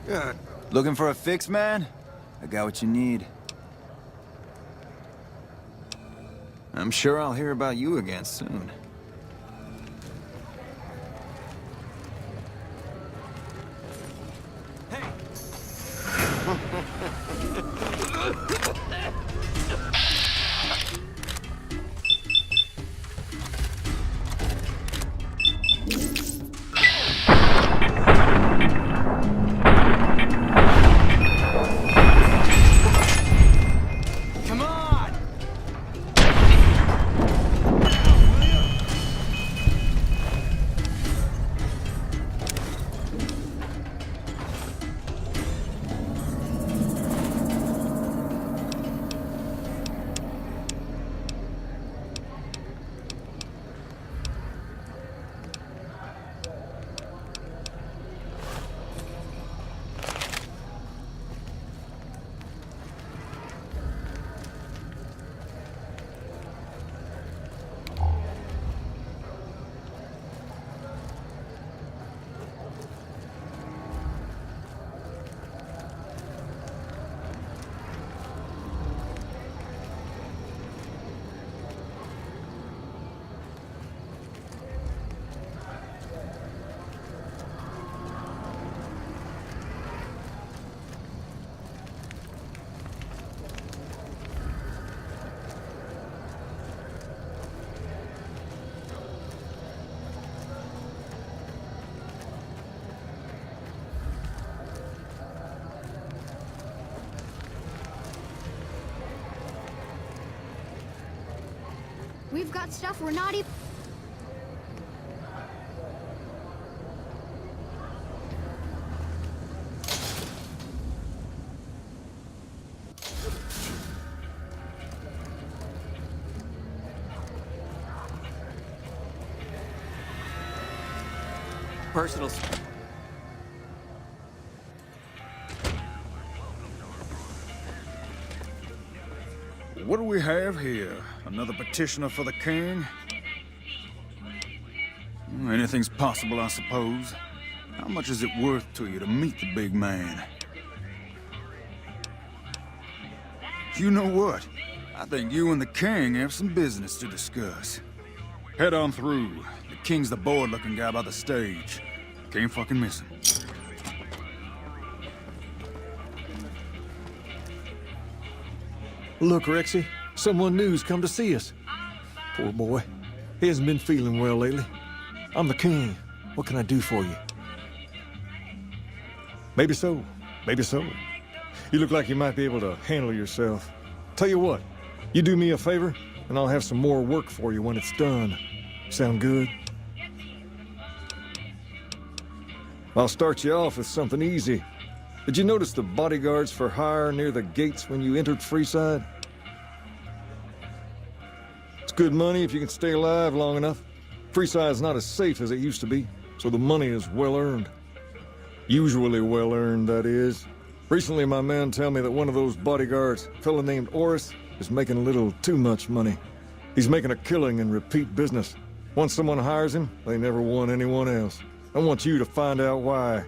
God. Looking for a fix, man? I got what you need. I'm sure I'll hear about you again soon. We've got stuff we're not even... Personal... What do we have here? Another petitioner for the king? Anything's possible, I suppose. How much is it worth to you to meet the big man? You know what? I think you and the king have some business to discuss. Head on through. The king's the bored-looking guy by the stage. Can't fucking miss him. Look, Rexy, someone new's come to see us. Poor boy. He hasn't been feeling well lately. I'm the king. What can I do for you? Maybe so. Maybe so. You look like you might be able to handle yourself. Tell you what, you do me a favor, and I'll have some more work for you when it's done. Sound good? I'll start you off with something easy. Did you notice the bodyguards for hire near the gates when you entered Freeside? It's good money if you can stay alive long enough. Freeside's not as safe as it used to be, so the money is well earned. Usually well earned, that is. Recently, my man tell me that one of those bodyguards, a fella named Oris, is making a little too much money. He's making a killing in repeat business. Once someone hires him, they never want anyone else. I want you to find out why.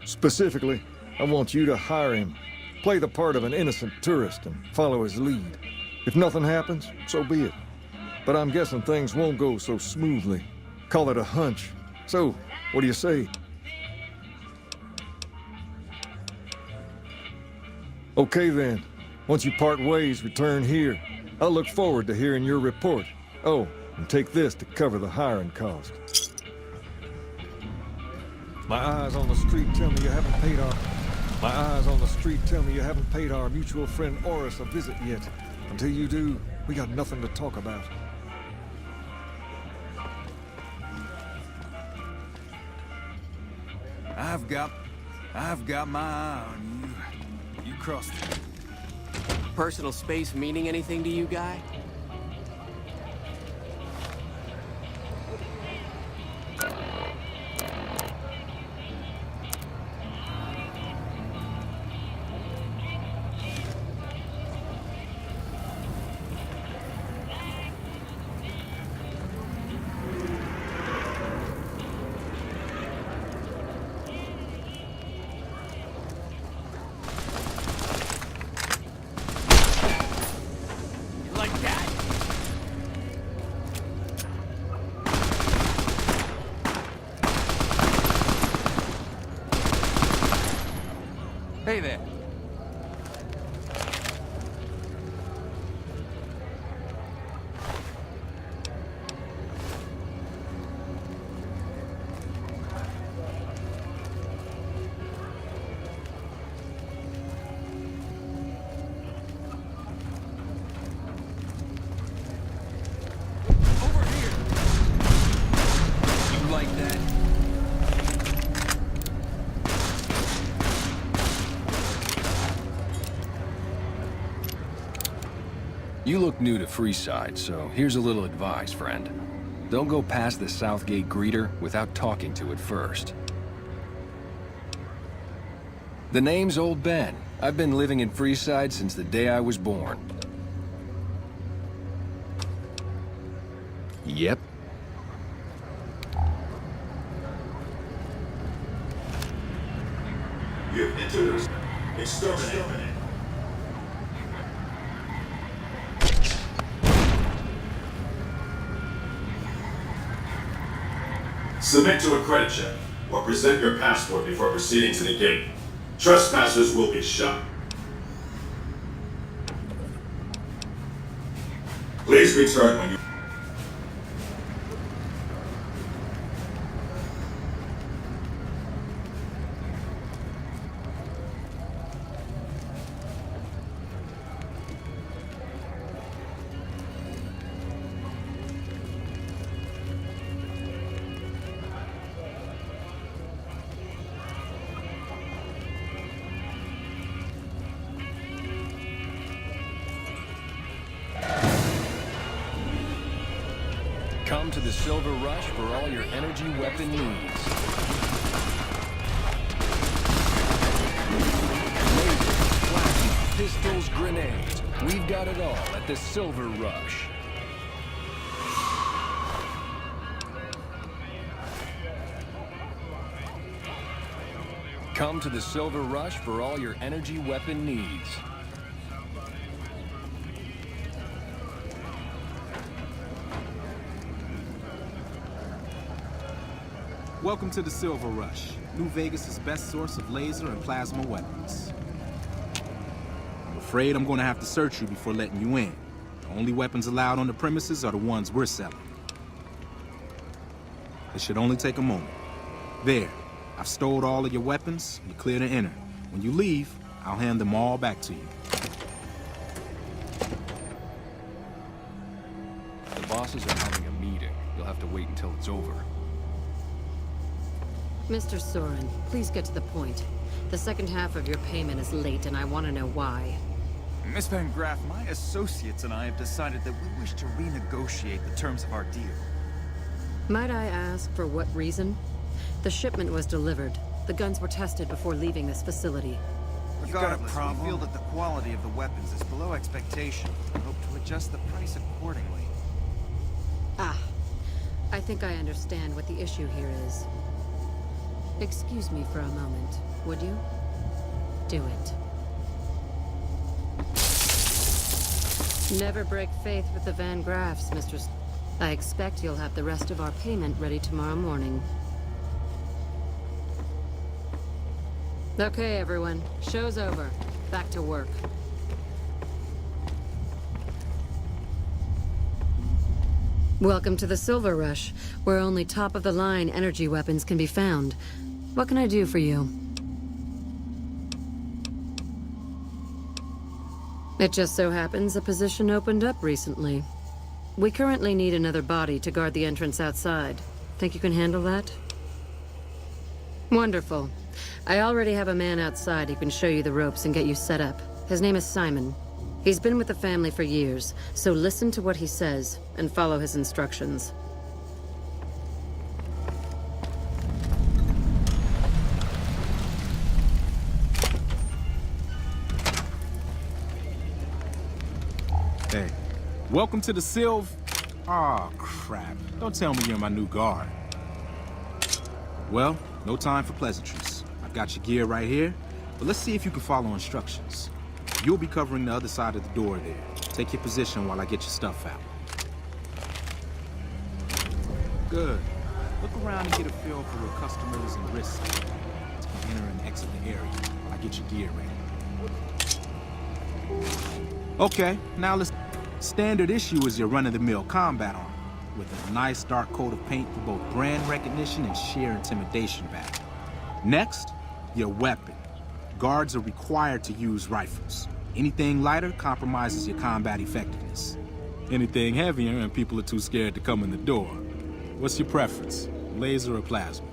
Specifically, I want you to hire him. Play the part of an innocent tourist and follow his lead. If nothing happens, so be it. But I'm guessing things won't go so smoothly. Call it a hunch. So, what do you say? Okay then. Once you part ways, return here. I'll look forward to hearing your report. Oh, and take this to cover the hiring cost. My eyes on the street tell me you haven't paid our... My eyes on the street tell me you haven't paid our mutual friend Oris a visit yet. Until you do, we got nothing to talk about. I've got my eye on you. You crossed it. Personal space meaning anything to you, guy? You look new to Freeside, so here's a little advice, friend. Don't go past the Southgate greeter without talking to it first. The name's Old Ben. I've been living in Freeside since the day I was born. Yep. You've entered exterminate. Submit to a credit check, or present your passport before proceeding to the gate. Trespassers will be shot. Please return when you... Come to the Silver Rush for all your energy weapon needs. Lasers, plasma, pistols, grenades. We've got it all at the Silver Rush. Come to the Silver Rush for all your energy weapon needs. Welcome to the Silver Rush, New Vegas' best source of laser and plasma weapons. I'm afraid I'm going to have to search you before letting you in. The only weapons allowed on the premises are the ones we're selling. It should only take a moment. There, I've stowed all of your weapons. You're clear to enter. When you leave, I'll hand them all back to you. The bosses are having a meeting. You'll have to wait until it's over. Mr. Soren, please get to the point. The second half of your payment is late, and I want to know why. Miss Van Graff, my associates and I have decided that we wish to renegotiate the terms of our deal. Might I ask for what reason? The shipment was delivered. The guns were tested before leaving this facility. Regardless, we feel that the quality of the weapons is below expectation and hope to adjust the price accordingly. Ah, I think I understand what the issue here is. Excuse me for a moment, would you? Do it. Never break faith with the Van Graffs, Mr. I expect you'll have the rest of our payment ready tomorrow morning. Okay, everyone. Show's over. Back to work. Welcome to the Silver Rush, where only top-of-the-line energy weapons can be found. What can I do for you? It just so happens a position opened up recently. We currently need another body to guard the entrance outside. Think you can handle that? Wonderful. I already have a man outside who can show you the ropes and get you set up. His name is Simon. He's been with the family for years, so listen to what he says and follow his instructions. Hey, welcome to the Silv... Aw, crap. Don't tell me you're my new guard. Well, no time for pleasantries. I've got your gear right here, but let's see if you can follow instructions. You'll be covering the other side of the door there. Take your position while I get your stuff out. Good. Look around and get a feel for where customers and risks can enter and exit the area while I get your gear ready. Okay, now let's... Standard issue is your run-of-the-mill combat armor, with a nice dark coat of paint for both brand recognition and sheer intimidation value. Next, your weapon. Guards are required to use rifles. Anything lighter compromises your combat effectiveness. Anything heavier and people are too scared to come in the door. What's your preference, laser or plasma?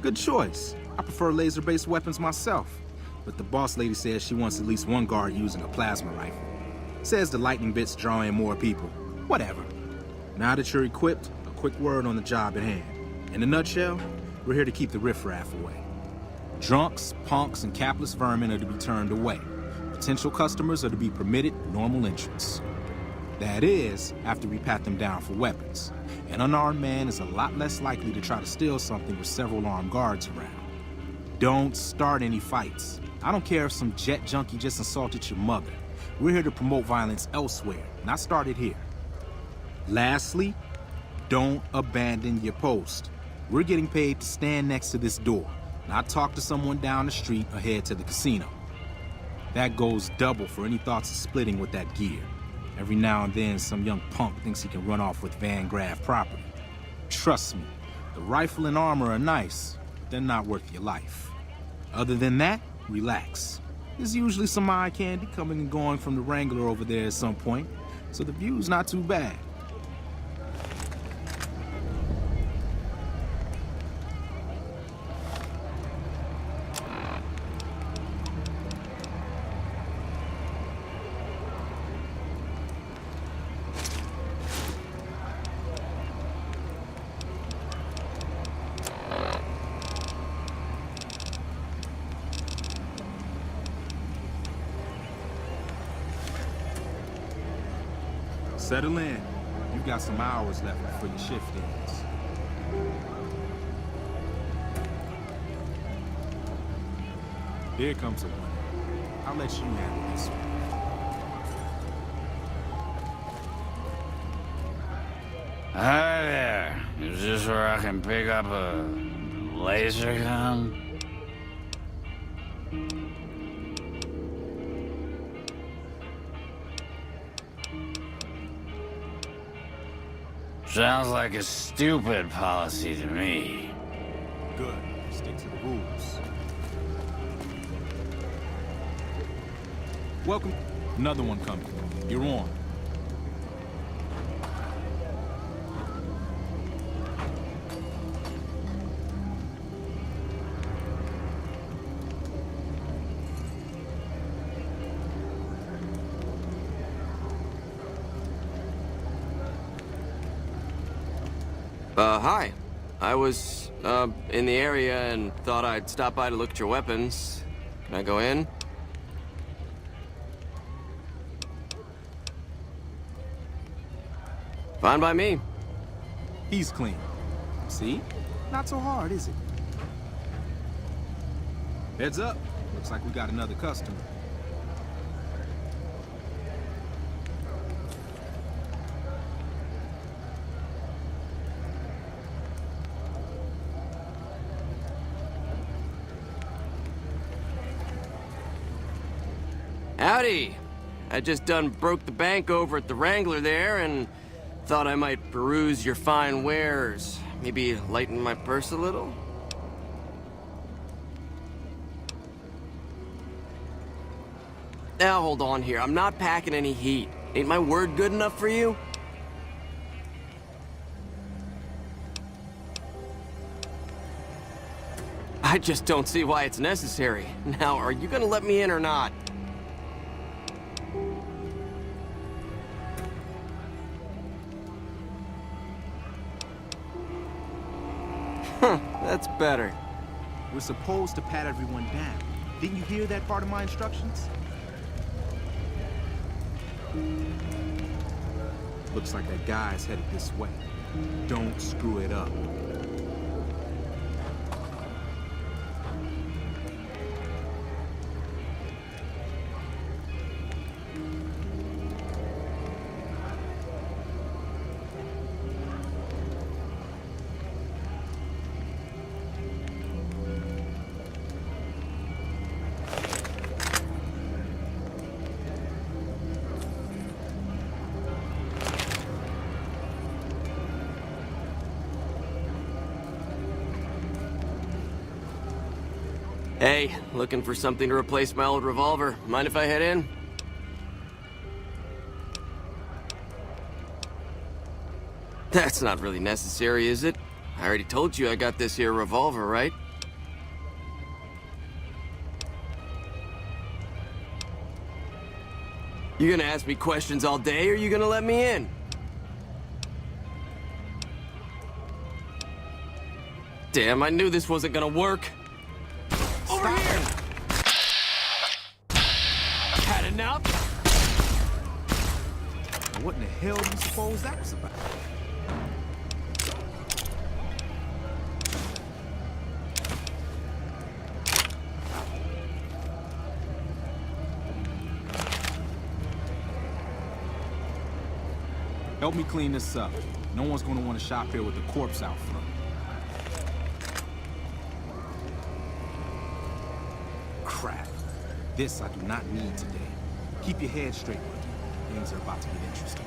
Good choice. I prefer laser-based weapons myself, but the boss lady says she wants at least one guard using a plasma rifle. Says the lightning bits draw in more people. Whatever. Now that you're equipped, a quick word on the job at hand. In a nutshell, we're here to keep the riffraff away. Drunks, punks, and capless vermin are to be turned away. Potential customers are to be permitted normal entrance. That is, after we pat them down for weapons. An unarmed man is a lot less likely to try to steal something with several armed guards around. Don't start any fights. I don't care if some jet junkie just insulted your mother. We're here to promote violence elsewhere, not start it here. Lastly, don't abandon your post. We're getting paid to stand next to this door, not talk to someone down the street or head to the casino. That goes double for any thoughts of splitting with that gear. Every now and then, some young punk thinks he can run off with Van Graff property. Trust me, the rifle and armor are nice, but they're not worth your life. Other than that, relax. There's usually some eye candy coming and going from the Wrangler over there at some point, so the view's not too bad. Settle in. You've got some hours left before your shift ends. Here comes a one. I'll let you handle this one. Hi there. Is this where I can pick up a laser gun? Sounds like a stupid policy to me. Good. Stick to the rules. Welcome. Another one coming. You're on. Hi. I was, in the area and thought I'd stop by to look at your weapons. Can I go in? Fine by me. He's clean. See? Not so hard, is it? Heads up. Looks like we got another customer. Howdy. I just done broke the bank over at the Wrangler there and thought I might peruse your fine wares. Maybe lighten my purse a little? Now hold on here. I'm not packing any heat. Ain't my word good enough for you? I just don't see why it's necessary. Now, are you gonna let me in or not? That's better. We're supposed to pat everyone down. Didn't you hear that part of my instructions? Looks like that guy's headed this way. Don't screw it up. Hey, looking for something to replace my old revolver. Mind if I head in? That's not really necessary, is it? I already told you I got this here revolver, right? You gonna ask me questions all day, or you gonna let me in? Damn, I knew this wasn't gonna work. Over here! Had enough? Now, what in the hell do you suppose that was about? Help me clean this up. No one's gonna want to shop here with the corpse out front. Crap. This I do not need today. Keep your head straight, buddy. Things are about to get interesting.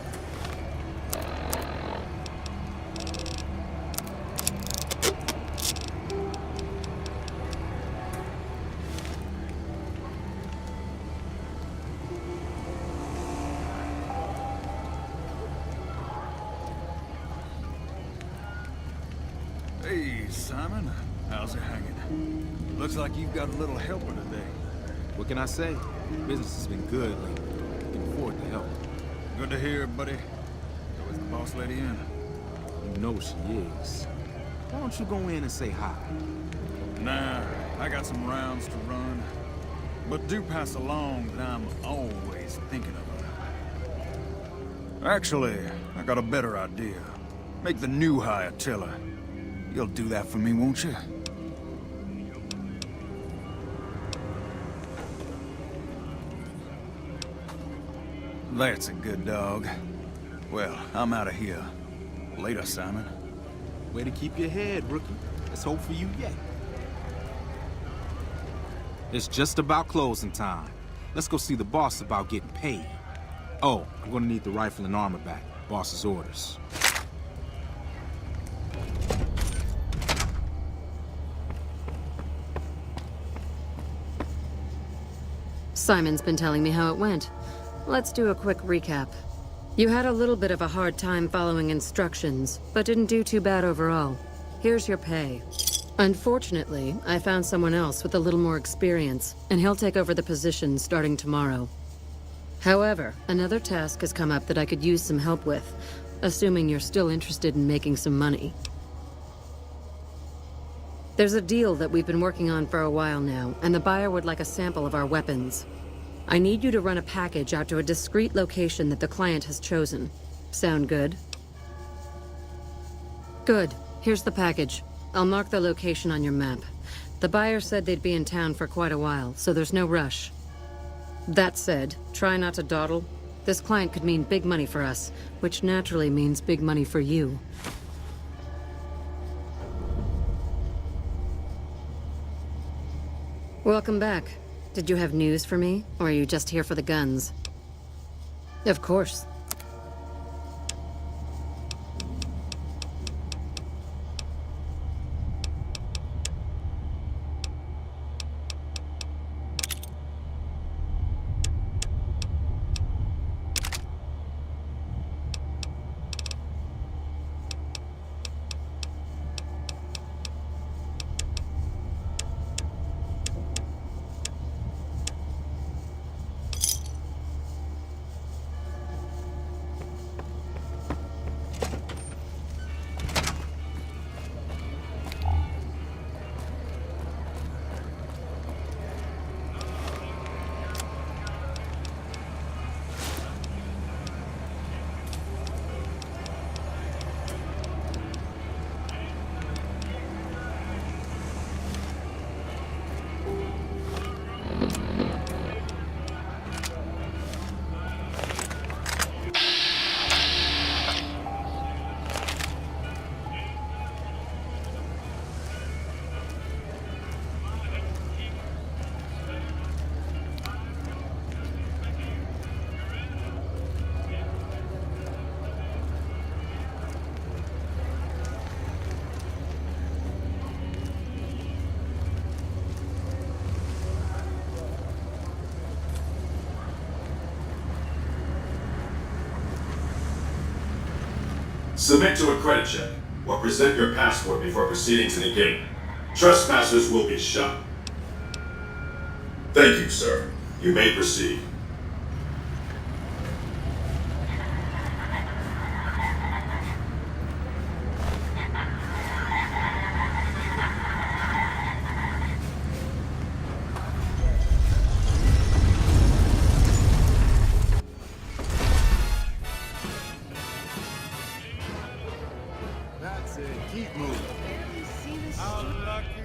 Hey, Simon. How's it hanging? Looks like you've got a little helper today. What can I say? Business has been good lately. Can afford to help. Good to hear, buddy. So is the boss lady in? You know she is. Why don't you go in and say hi? Nah, I got some rounds to run. But do pass along that I'm always thinking of her. Actually, I got a better idea. Make the new hire tell her. You'll do that for me, won't you? That's a good dog. Well, I'm out of here. Later, Simon. Way to keep your head, rookie. Let's hope for you yet. It's just about closing time. Let's go see the boss about getting paid. Oh, I'm gonna need the rifle and armor back. Boss's orders. Simon's been telling me how it went. Let's do a quick recap. You had a little bit of a hard time following instructions, but didn't do too bad overall. Here's your pay. Unfortunately, I found someone else with a little more experience, and he'll take over the position starting tomorrow. However, another task has come up that I could use some help with, assuming you're still interested in making some money. There's a deal that we've been working on for a while now, and the buyer would like a sample of our weapons. I need you to run a package out to a discrete location that the client has chosen. Sound good? Good. Here's the package. I'll mark the location on your map. The buyer said they'd be in town for quite a while, so there's no rush. That said, try not to dawdle. This client could mean big money for us, which naturally means big money for you. Welcome back. Did you have news for me, or are you just here for the guns? Of course. Submit to a credit check, or present your passport before proceeding to the gate. Trespassers will be shot. Thank you, sir. You may proceed.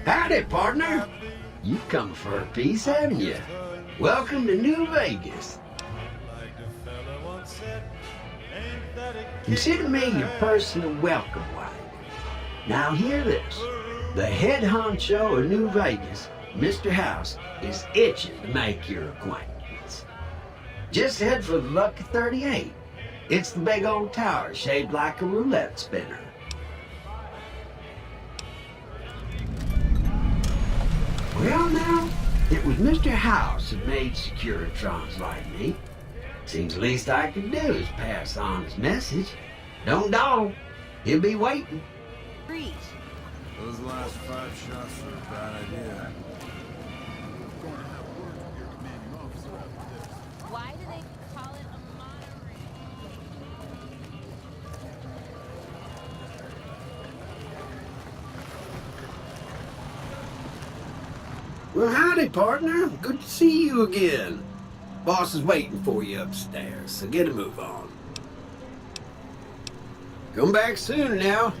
Howdy, partner. You come for a piece, haven't you? Welcome to New Vegas. Consider me your personal welcome wagon. Now hear this. The head honcho of New Vegas, Mr. House, is itching to make your acquaintance. Just head for the Lucky 38. It's the big old tower shaped like a roulette spinner. Well now, it was Mr. House that made Securitrons like me. Seems the least I could do is pass on his message. Don't dawdle. He'll be waiting. Freeze. Those last 5 shots are a bad idea. Why do they call it a monorail? Well, howdy, partner. Good to see you again. Boss is waiting for you upstairs, so get a move on. Come back soon now.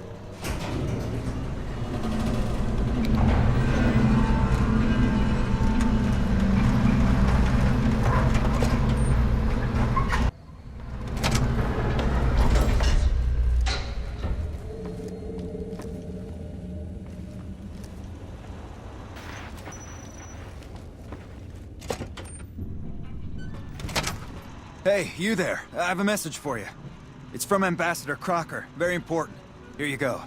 Hey, you there. I have a message for you. It's from Ambassador Crocker. Very important. Here you go.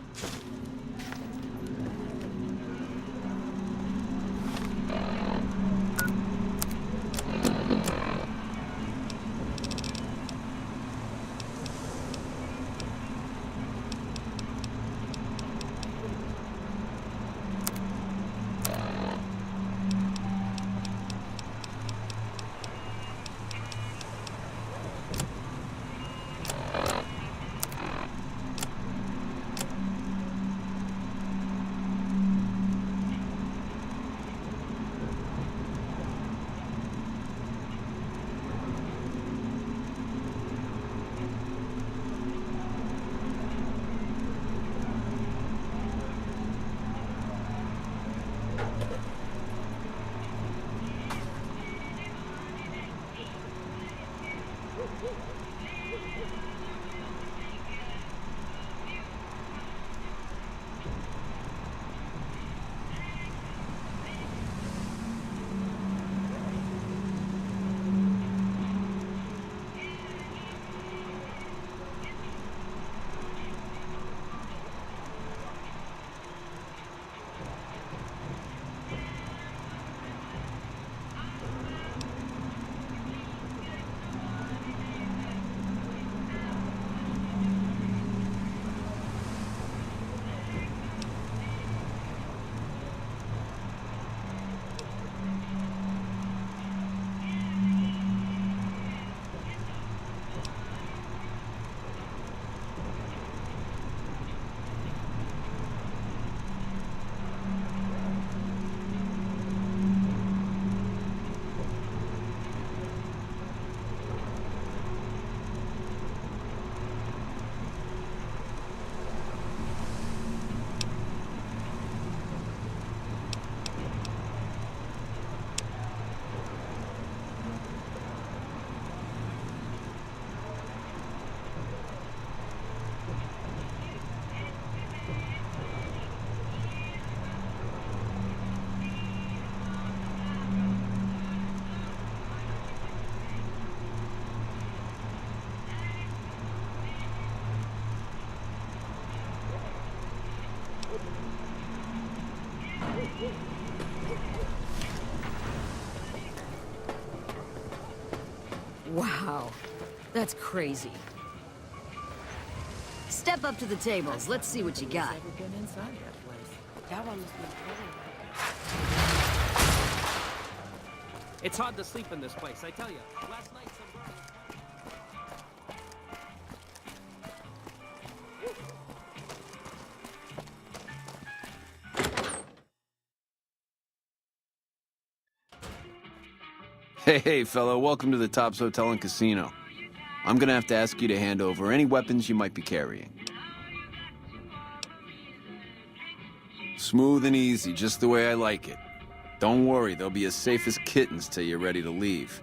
Wow, that's crazy. Step up to the tables. Let's see what you got. It's hard to sleep in this place, I tell you. Last night Hey, fellow, welcome to the Tops Hotel and Casino. I'm gonna have to ask you to hand over any weapons you might be carrying. Smooth and easy, just the way I like it. Don't worry, they'll be as safe as kittens till you're ready to leave.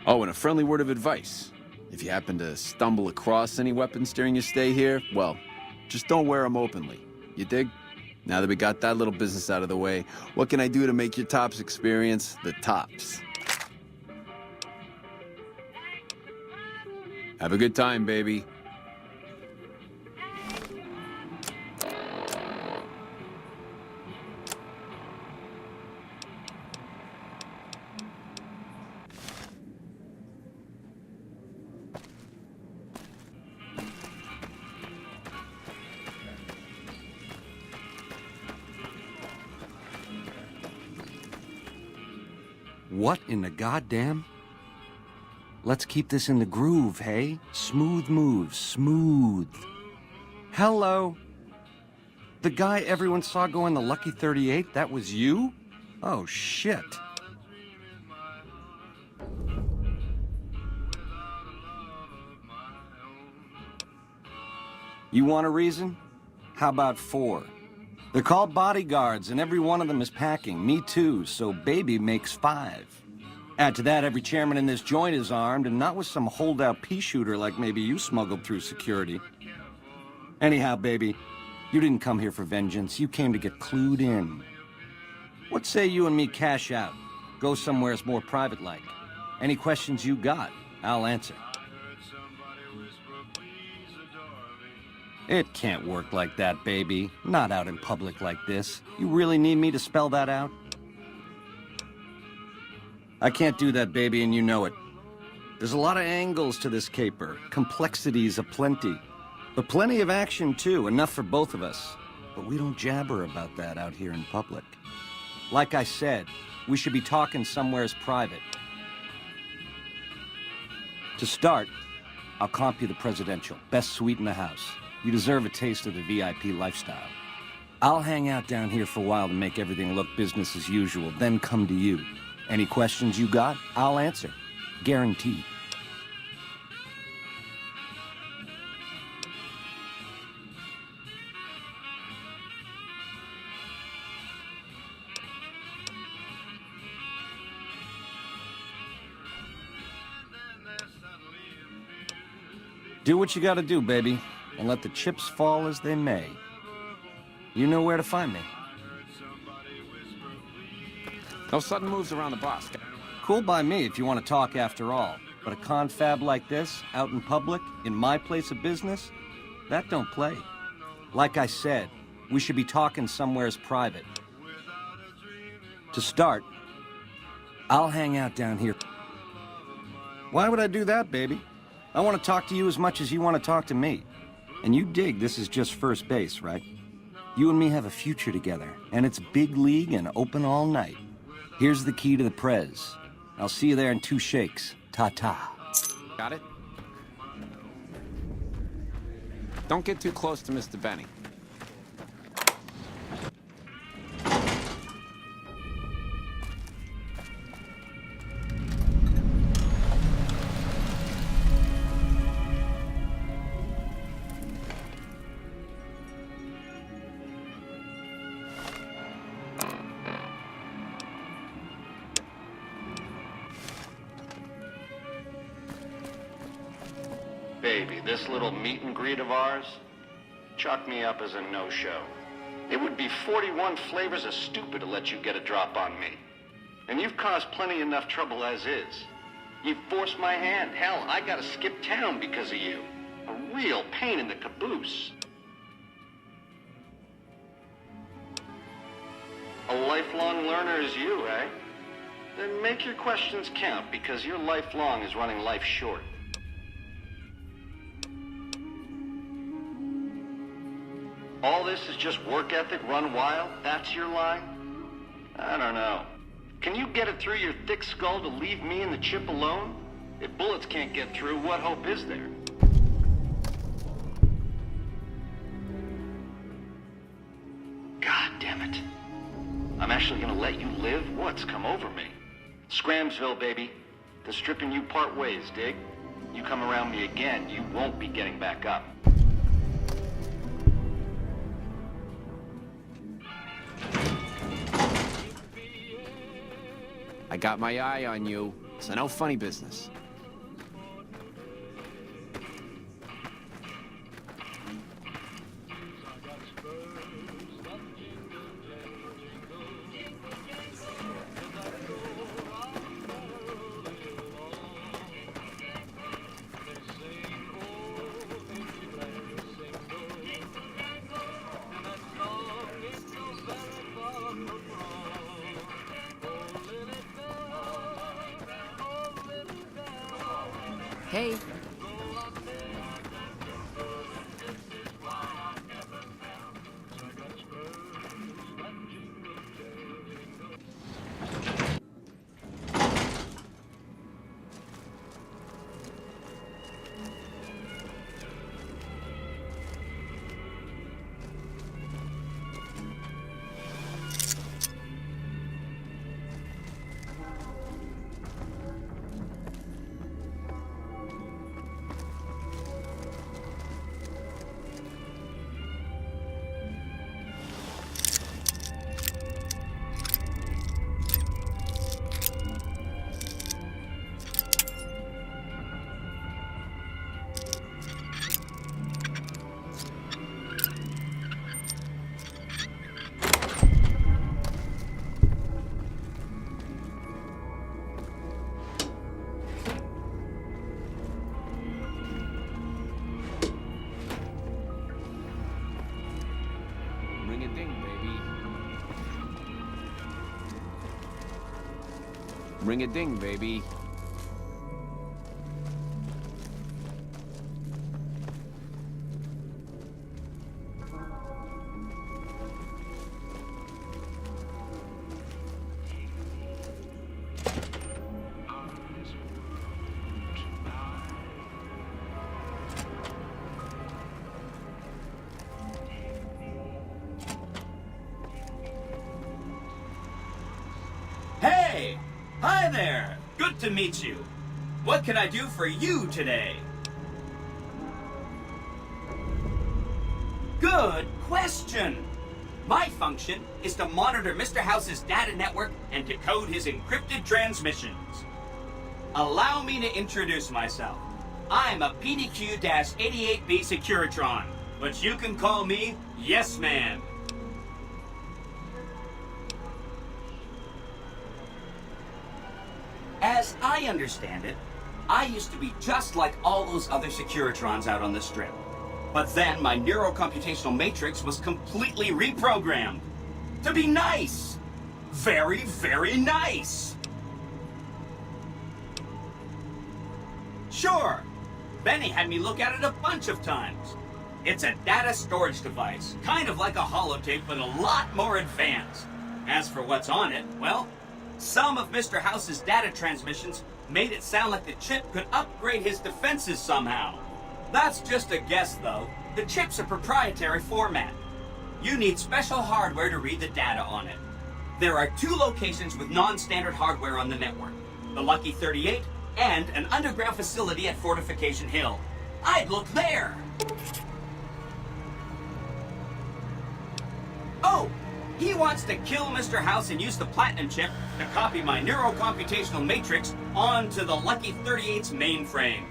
Oh, and a friendly word of advice. If you happen to stumble across any weapons during your stay here, well, just don't wear them openly. You dig? Now that we got that little business out of the way, what can I do to make your tops experience the tops? Have a good time, baby. What in the goddamn? Let's keep this in the groove, hey? Smooth moves, smooth. Hello? The guy everyone saw go in the Lucky 38, that was you? Oh, shit. You want a reason? How about 4? They're called bodyguards, and every one of them is packing. Me too, so baby makes 5. Add to that, every chairman in this joint is armed, and not with some holdout pea shooter like maybe you smuggled through security. Anyhow, baby, you didn't come here for vengeance. You came to get clued in. What say you and me cash out? Go somewheres more private-like. Any questions you got, I'll answer. It can't work like that, baby. Not out in public like this. You really need me to spell that out? I can't do that, baby, and you know it. There's a lot of angles to this caper. Complexities aplenty. But plenty of action, too. Enough for both of us. But we don't jabber about that out here in public. Like I said, we should be talking somewheres private. To start, I'll comp you the presidential. Best suite in the house. You deserve a taste of the VIP lifestyle. I'll hang out down here for a while to make everything look business as usual, then come to you. Any questions you got, I'll answer. Guaranteed. Do what you gotta do, baby, and let the chips fall as they may. You know where to find me. No sudden moves around the boss. Cool by me if you want to talk after all. But a confab like this, out in public, in my place of business, that don't play. Like I said, we should be talking somewheres private. To start, I'll hang out down here. Why would I do that, baby? I want to talk to you as much as you want to talk to me. And you dig this is just first base, right? You and me have a future together, and it's big league and open all night. Here's the key to the prez. I'll see you there in 2 shakes. Ta-ta. Got it? Don't get too close to Mr. Benny. Baby, this little meet and greet of ours, chalk me up as a no-show. It would be 41 flavors of stupid to let you get a drop on me. And you've caused plenty enough trouble as is. You've forced my hand. Hell, I gotta skip town because of you. A real pain in the caboose. A lifelong learner is you, eh? Then make your questions count, because your lifelong is running life short. All this is just work ethic run wild? That's your line? I don't know. Can you get it through your thick skull to leave me and the chip alone? If bullets can't get through, what hope is there? God damn it. I'm actually gonna let you live? What's come over me? Scramsville, baby. The stripping you part ways, dig? You come around me again, you won't be getting back up. I got my eye on you, so no funny business. Hey. Ring a ding, baby. Ring a ding, baby. Hey! Hi there! Good to meet you. What can I do for you today? Good question! My function is to monitor Mr. House's data network and decode his encrypted transmissions. Allow me to introduce myself. I'm a PDQ-88B Securitron, but you can call me Yes Man. As I understand it, I used to be just like all those other Securitrons out on the strip. But then my neurocomputational matrix was completely reprogrammed. To be nice! Very, very nice! Sure, Benny had me look at it a bunch of times. It's a data storage device, kind of like a holotape, but a lot more advanced. As for what's on it, well, some of Mr. House's data transmissions made it sound like the chip could upgrade his defenses somehow. That's just a guess, though. The chip's a proprietary format. You need special hardware to read the data on it. There are 2 locations with non-standard hardware on the network. The Lucky 38 and an underground facility at Fortification Hill. I'd look there! Oh! He wants to kill Mr. House and use the Platinum chip to copy my neurocomputational matrix onto the Lucky 38's mainframe.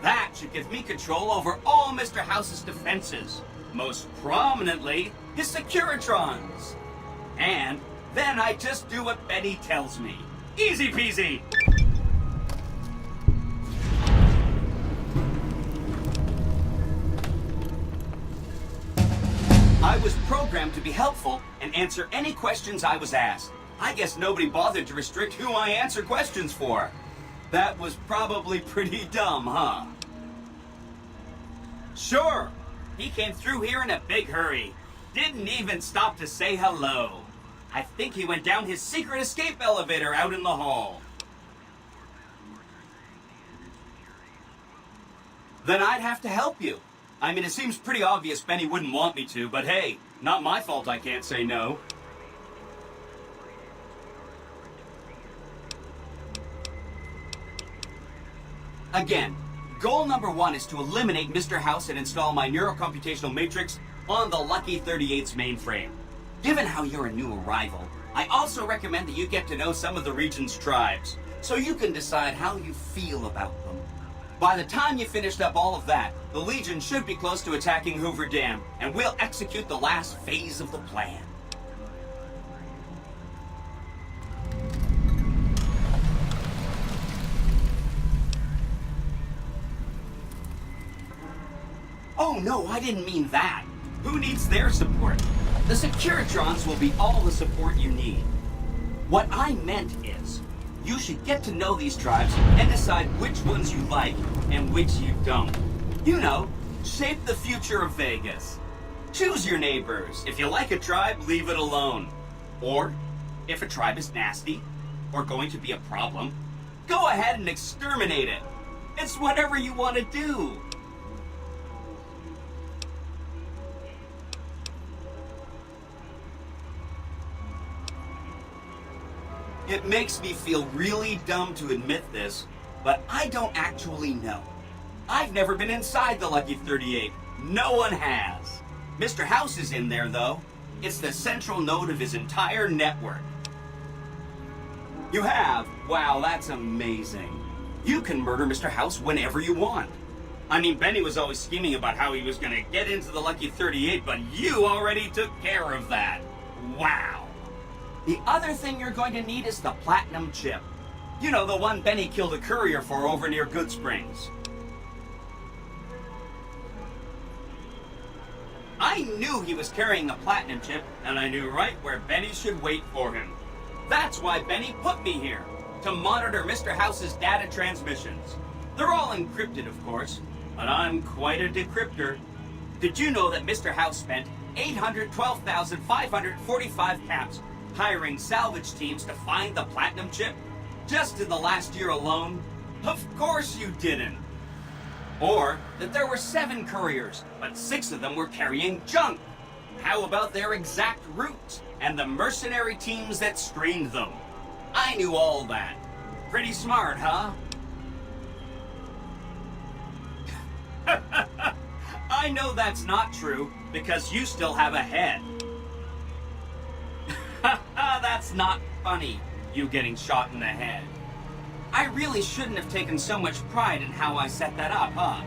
That should give me control over all Mr. House's defenses, most prominently his Securitrons. And then I just do what Betty tells me. Easy peasy! I was programmed to be helpful and answer any questions I was asked. I guess nobody bothered to restrict who I answer questions for. That was probably pretty dumb, huh? Sure, he came through here in a big hurry. Didn't even stop to say hello. I think he went down his secret escape elevator out in the hall. Then I'd have to help you. I mean, it seems pretty obvious Benny wouldn't want me to, but hey, not my fault I can't say no. Again, goal number 1 is to eliminate Mr. House and install my neurocomputational matrix on the Lucky 38's mainframe. Given how you're a new arrival, I also recommend that you get to know some of the region's tribes, so you can decide how you feel about them. By the time you finished up all of that, the Legion should be close to attacking Hoover Dam, and we'll execute the last phase of the plan. Oh no, I didn't mean that. Who needs their support? The Securitrons will be all the support you need. What I meant is, you should get to know these tribes and decide which ones you like and which you don't. You know, shape the future of Vegas. Choose your neighbors. If you like a tribe, leave it alone. Or, if a tribe is nasty or going to be a problem, go ahead and exterminate it. It's whatever you want to do. It makes me feel really dumb to admit this, but I don't actually know. I've never been inside the Lucky 38. No one has. Mr. House is in there, though. It's the central node of his entire network. You have? Wow, that's amazing. You can murder Mr. House whenever you want. I mean, Benny was always scheming about how he was going to get into the Lucky 38, but you already took care of that. Wow. The other thing you're going to need is the platinum chip. You know, the one Benny killed a courier for over near Good Springs. I knew he was carrying the platinum chip, and I knew right where Benny should wait for him. That's why Benny put me here, to monitor Mr. House's data transmissions. They're all encrypted, of course, but I'm quite a decryptor. Did you know that Mr. House spent 812,545 caps hiring salvage teams to find the platinum chip? Just in the last year alone? Of course you didn't. Or that there were 7 couriers, but 6 of them were carrying junk. How about their exact routes and the mercenary teams that screened them? I knew all that. Pretty smart, huh? I know that's not true, because you still have a head. That's not funny, you getting shot in the head. I really shouldn't have taken so much pride in how I set that up, huh?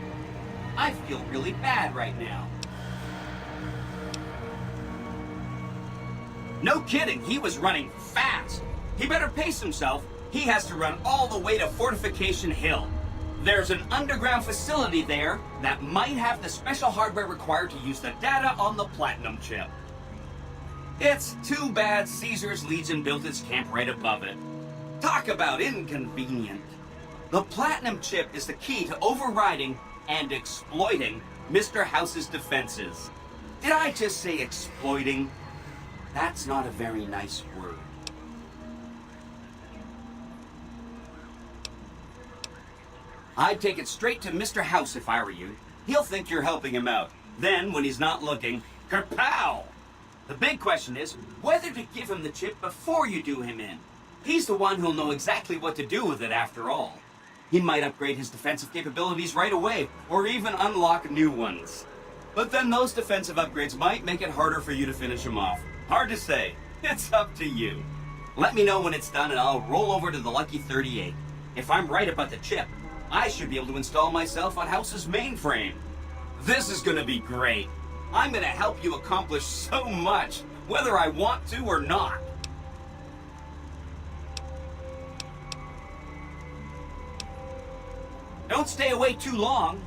I feel really bad right now. No kidding, he was running fast. He better pace himself. He has to run all the way to Fortification Hill. There's an underground facility there that might have the special hardware required to use the data on the platinum chip. It's too bad Caesar's Legion built its camp right above it. Talk about inconvenient. The platinum chip is the key to overriding and exploiting Mr. House's defenses. Did I just say exploiting? That's not a very nice word. I'd take it straight to Mr. House if I were you. He'll think you're helping him out. Then, when he's not looking, kerpow! The big question is whether to give him the chip before you do him in. He's the one who'll know exactly what to do with it after all. He might upgrade his defensive capabilities right away, or even unlock new ones. But then those defensive upgrades might make it harder for you to finish him off. Hard to say. It's up to you. Let me know when it's done and I'll roll over to the Lucky 38. If I'm right about the chip, I should be able to install myself on House's mainframe. This is gonna be great. I'm gonna help you accomplish so much, whether I want to or not. Don't stay away too long.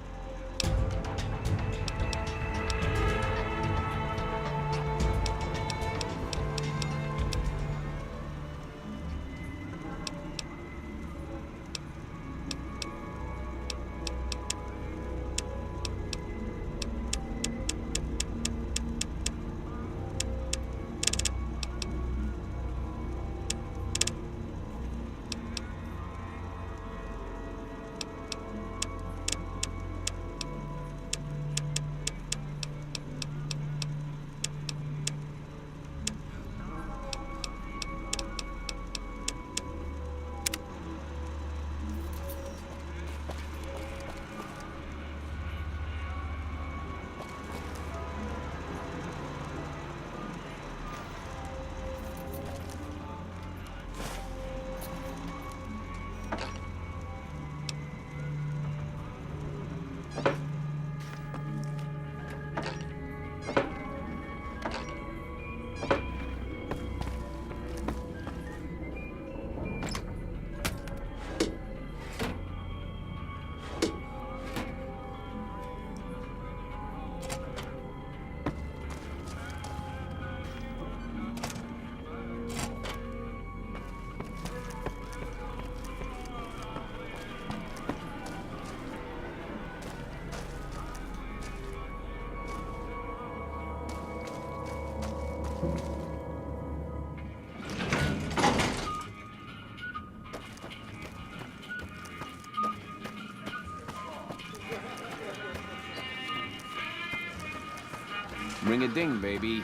Ring a ding, baby.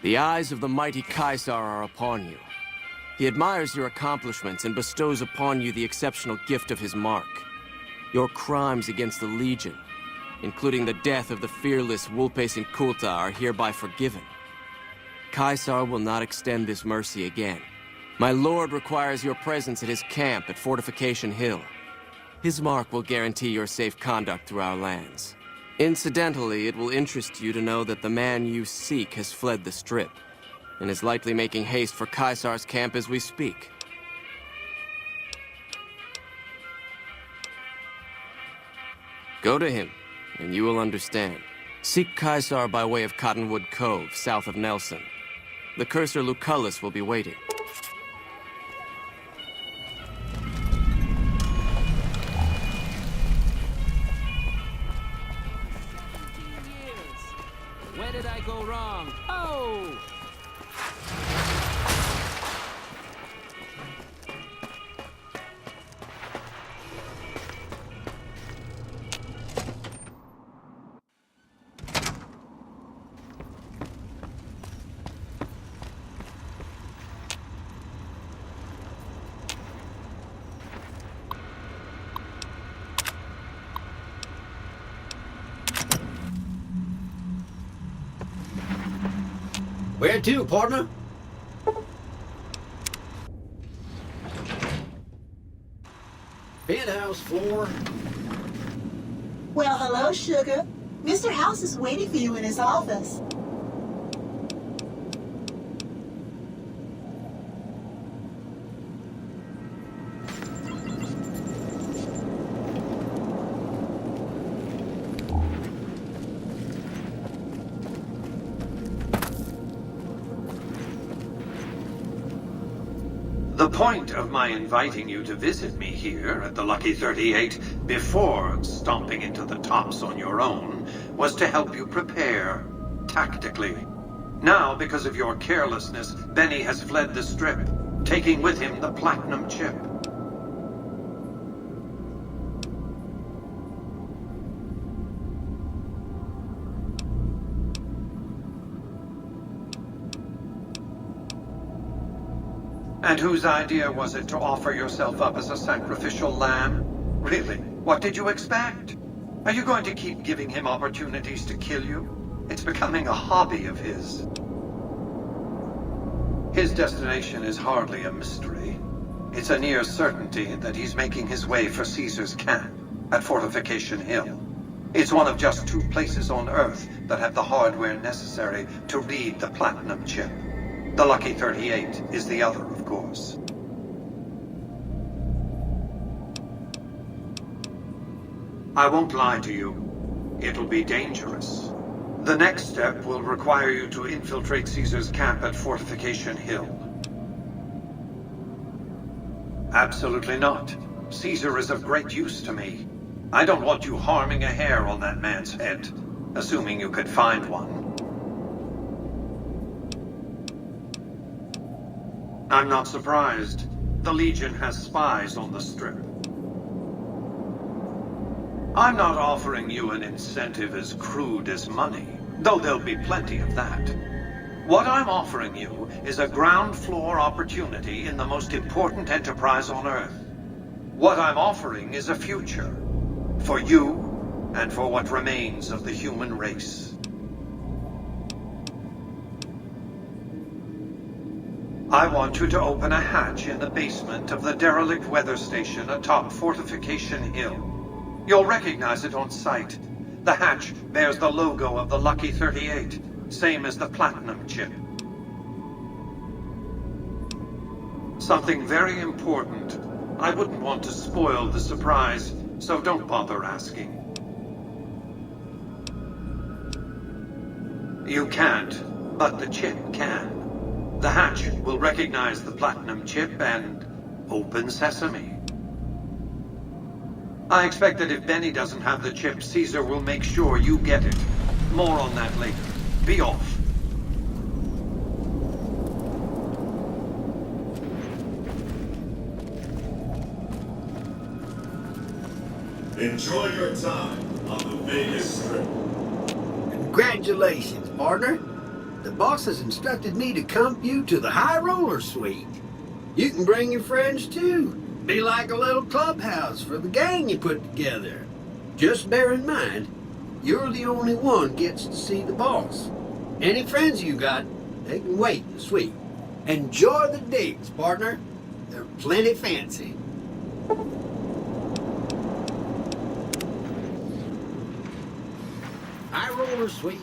The eyes of the mighty Caesar are upon you. He admires your accomplishments and bestows upon you the exceptional gift of his mark. Your crimes against the Legion, including the death of the fearless Vulpes Inculta, are hereby forgiven. Caesar will not extend this mercy again. My lord requires your presence at his camp at Fortification Hill. His mark will guarantee your safe conduct through our lands. Incidentally, it will interest you to know that the man you seek has fled the Strip, and is likely making haste for Caesar's camp as we speak. Go to him, and you will understand. Seek Caesar by way of Cottonwood Cove, south of Nelson. The Cursor Lucullus will be waiting. Where did I go wrong? Oh! Where to, partner? Penthouse floor. Well, hello, sugar. Mr. House is waiting for you in his office. The point of my inviting you to visit me here at the Lucky 38 before stomping into the tops on your own was to help you prepare, tactically. Now, because of your carelessness, Benny has fled the Strip, taking with him the platinum chip. And whose idea was it to offer yourself up as a sacrificial lamb? Really, what did you expect? Are you going to keep giving him opportunities to kill you? It's becoming a hobby of his. His destination is hardly a mystery. It's a near certainty that he's making his way for Caesar's camp at Fortification Hill. It's one of just 2 places on Earth that have the hardware necessary to read the platinum chip. The Lucky 38 is the other, of course. I won't lie to you. It'll be dangerous. The next step will require you to infiltrate Caesar's camp at Fortification Hill. Absolutely not. Caesar is of great use to me. I don't want you harming a hair on that man's head, assuming you could find one. I'm not surprised. The Legion has spies on the Strip. I'm not offering you an incentive as crude as money, though there'll be plenty of that. What I'm offering you is a ground floor opportunity in the most important enterprise on Earth. What I'm offering is a future. For you, and for what remains of the human race. I want you to open a hatch in the basement of the derelict weather station atop Fortification Hill. You'll recognize it on sight. The hatch bears the logo of the Lucky 38, same as the platinum chip. Something very important. I wouldn't want to spoil the surprise, so don't bother asking. You can't, but the chip can. The hatch will recognize the platinum chip and open sesame. I expect that if Benny doesn't have the chip, Caesar will make sure you get it. More on that later. Be off. Enjoy your time on the Vegas Strip. Congratulations, partner. The boss has instructed me to comp you to the High Roller Suite. You can bring your friends too. Be like a little clubhouse for the gang you put together. Just bear in mind, you're the only one gets to see the boss. Any friends you got, they can wait in the suite. Enjoy the digs, partner. They're plenty fancy. High Roller Suite.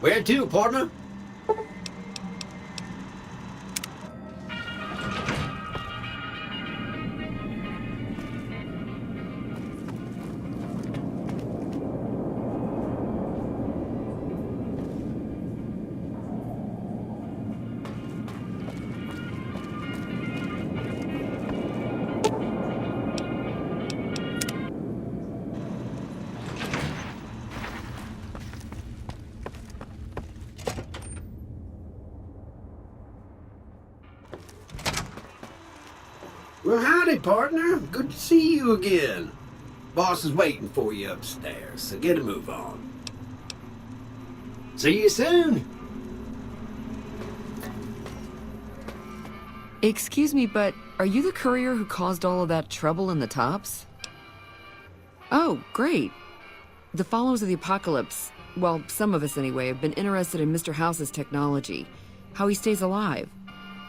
Where to, partner? Well, howdy, partner. Good to see you again. Boss is waiting for you upstairs, so get a move on. See you soon. Excuse me, but are you the courier who caused all of that trouble in the tops? Oh, great. The followers of the apocalypse, well, some of us anyway, have been interested in Mr. House's technology, how he stays alive.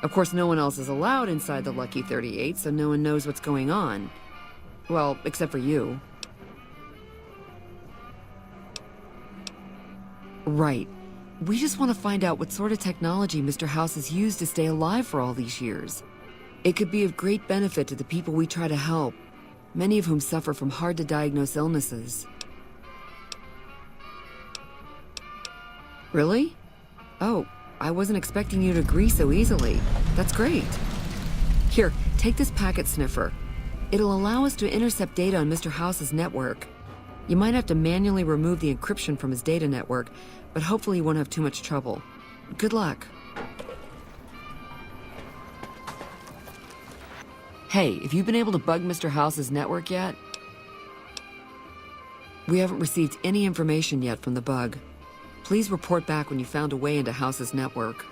Of course, no one else is allowed inside the Lucky 38, so no one knows what's going on. Well, except for you. Right. We just want to find out what sort of technology Mr. House has used to stay alive for all these years. It could be of great benefit to the people we try to help, many of whom suffer from hard-to-diagnose illnesses. Really? Oh, I wasn't expecting you to agree so easily. That's great. Here, take this packet sniffer. It'll allow us to intercept data on Mr. House's network. You might have to manually remove the encryption from his data network, but hopefully you won't have too much trouble. Good luck. Hey, have you been able to bug Mr. House's network yet? We haven't received any information yet from the bug. Please report back when you found a way into House's network.